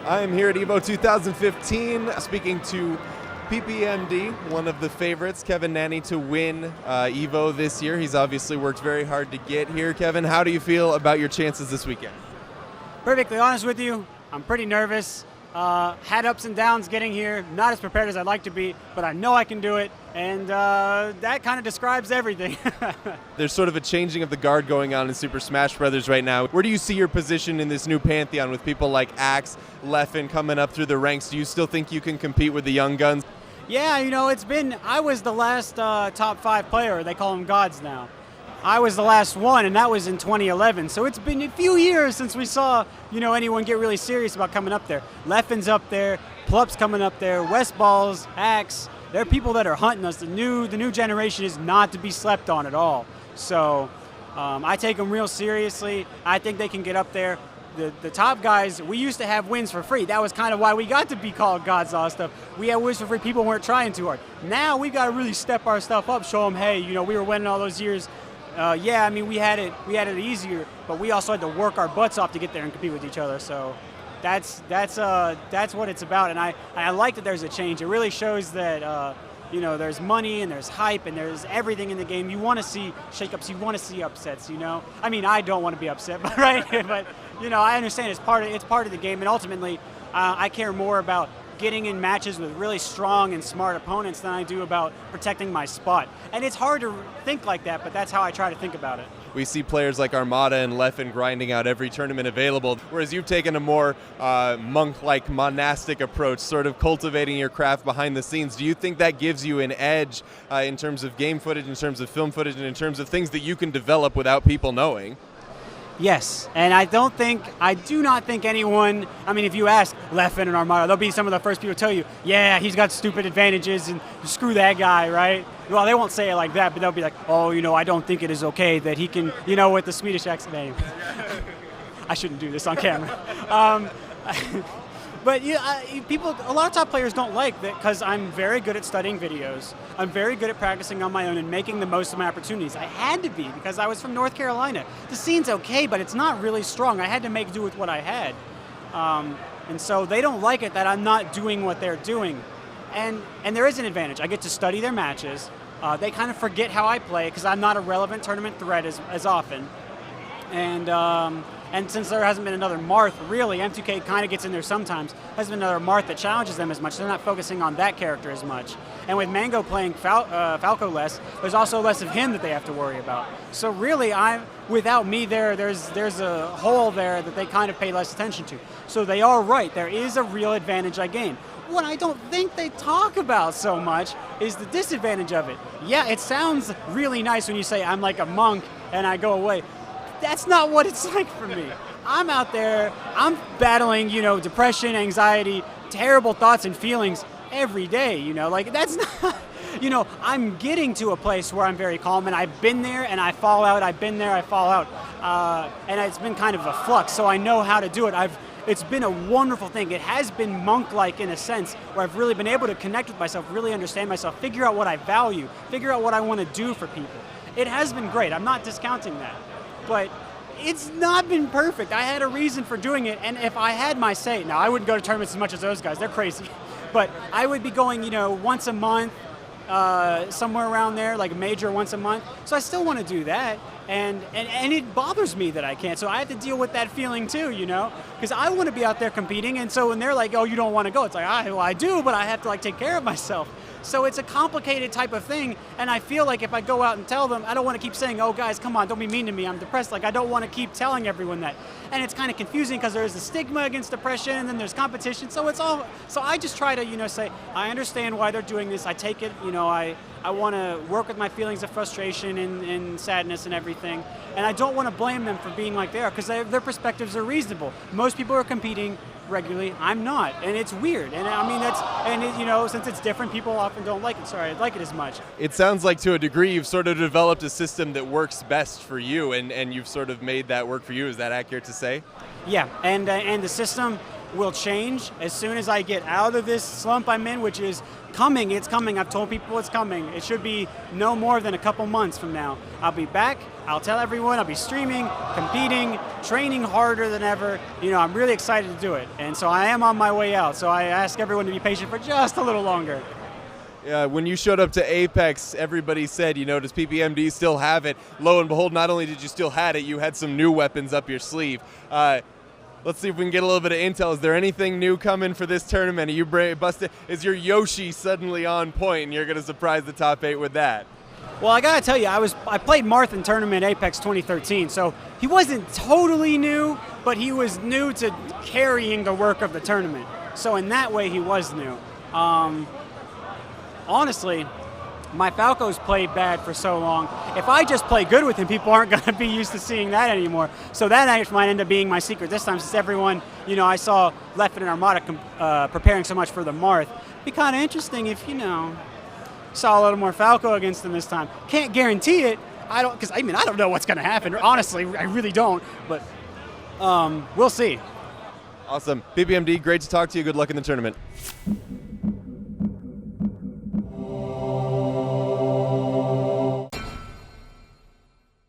I am here at EVO 2015 speaking to PPMD, one of the favorites, Kevin Nanney, to win EVO this year. He's obviously worked very hard to get here. Kevin, how do you feel about your chances this weekend? Perfectly honest with you, I'm pretty nervous. Had ups and downs getting here, not as prepared as I'd like to be, but I know I can do it, and that kind of describes everything. There's sort of a changing of the guard going on in Super Smash Bros. Right now. Where do you see your position in this new pantheon with people like Axe, Leffen coming up through the ranks? Do you still think you can compete with the young guns? Yeah, you know, I was the last top 5 player. They call them gods now. I was the last one, and that was in 2011. So it's been a few years since we saw, anyone get really serious about coming up there. Leffen's up there, Plup's coming up there, Westballs, Axe. There are people that are hunting us. The new generation is not to be slept on at all. So I take them real seriously. I think they can get up there. The top guys, we used to have wins for free. That was kind of why we got to be called gods and all that stuff. We had wins for free. People weren't trying too hard. Now we got to really step our stuff up, show them, hey, we were winning all those years. We had it easier, but we also had to work our butts off to get there and compete with each other. So that's what it's about, and I like that there's a change. It really shows that there's money and there's hype and there's everything in the game. You want to see shakeups, you want to see upsets. I don't want to be upset, but right, but I understand it's part of the game, and ultimately, I care more about getting in matches with really strong and smart opponents than I do about protecting my spot. And it's hard to think like that, but that's how I try to think about it. We see players like Armada and Leffen grinding out every tournament available, whereas you've taken a more monk-like monastic approach, sort of cultivating your craft behind the scenes. Do you think that gives you an edge in terms of game footage, in terms of film footage, and in terms of things that you can develop without people knowing? Yes, and I do not think anyone, if you ask Leffen and Armada, they'll be some of the first people to tell you, yeah, he's got stupid advantages and screw that guy, right? Well, they won't say it like that, but they'll be like, oh, I don't think it is okay that he can, with the Swedish accent name. I shouldn't do this on camera. But a lot of top players don't like that because I'm very good at studying videos. I'm very good at practicing on my own and making the most of my opportunities. I had to be because I was from North Carolina. The scene's okay, but it's not really strong. I had to make do with what I had. And so they don't like it that I'm not doing what they're doing. And there is an advantage. I get to study their matches. They kind of forget how I play because I'm not a relevant tournament threat as often. And since there hasn't been another Marth, really, M2K kind of gets in there sometimes, hasn't been another Marth that challenges them as much. They're not focusing on that character as much. And with Mango playing Falco less, there's also less of him that they have to worry about. So really, without me there's a hole there that they kind of pay less attention to. So they are right. There is a real advantage I gain. What I don't think they talk about so much is the disadvantage of it. Yeah, it sounds really nice when you say I'm like a monk and I go away. That's not what it's like for me. I'm out there, I'm battling, depression, anxiety, terrible thoughts and feelings every day, that's not, I'm getting to a place where I'm very calm, and I've been there and I fall out, I've been there, I fall out, and it's been kind of a flux, so I know how to do it. It's been a wonderful thing. It has been monk-like in a sense, where I've really been able to connect with myself, really understand myself, figure out what I value, figure out what I want to do for people. It has been great, I'm not discounting that. But it's not been perfect. I had a reason for doing it, and if I had my say, now I wouldn't go to tournaments as much as those guys, they're crazy, but I would be going, once a month, somewhere around there, like a major once a month, so I still want to do that, and it bothers me that I can't, so I have to deal with that feeling too, because I want to be out there competing, and so when they're like, oh, you don't want to go, it's like, I do, but I have to take care of myself. So it's a complicated type of thing, and I feel like if I go out and tell them, I don't want to keep saying, oh guys, come on, don't be mean to me, I'm depressed. I don't want to keep telling everyone that. And it's kind of confusing because there's a stigma against depression, and then there's competition, so I just try to, say, I understand why they're doing this, I take it, I want to work with my feelings of frustration and sadness and everything, and I don't want to blame them for being like they are, because their perspectives are reasonable. Most people are competing regularly, I'm not, and it's weird, and since it's different, people often don't like it, sorry, I like it as much. It sounds like to a degree you've sort of developed a system that works best for you, and you've sort of made that work for you. Is that accurate to say? Yeah, and the system will change as soon as I get out of this slump I'm in, which is coming. It's coming. I've told people it's coming. It should be no more than a couple months from now. I'll be back. I'll tell everyone. I'll be streaming, competing, training harder than ever. You know, I'm really excited to do it. And so I am on my way out. So I ask everyone to be patient for just a little longer. Yeah, when you showed up to Apex, everybody said, you know, does PPMD still have it? Lo and behold, not only did you still have it, you had some new weapons up your sleeve. Let's see if we can get a little bit of intel. Is there anything new coming for this tournament? Are you busted? Is your Yoshi suddenly on point and you're going to surprise the top 8 with that? Well, I gotta tell you, I played Marth in Tournament Apex 2013, so he wasn't totally new, but he was new to carrying the work of the tournament. So in that way, he was new. Honestly, my Falco's played bad for so long. If I just play good with him, people aren't going to be used to seeing that anymore. So that might end up being my secret this time, since everyone, you know, I saw Leffen and Armada preparing so much for the Marth. It'd be kind of interesting if, you know, saw a little more Falco against them this time. Can't guarantee it. I don't know what's going to happen. Honestly, I really don't. But we'll see. Awesome. PPMD, great to talk to you. Good luck in the tournament.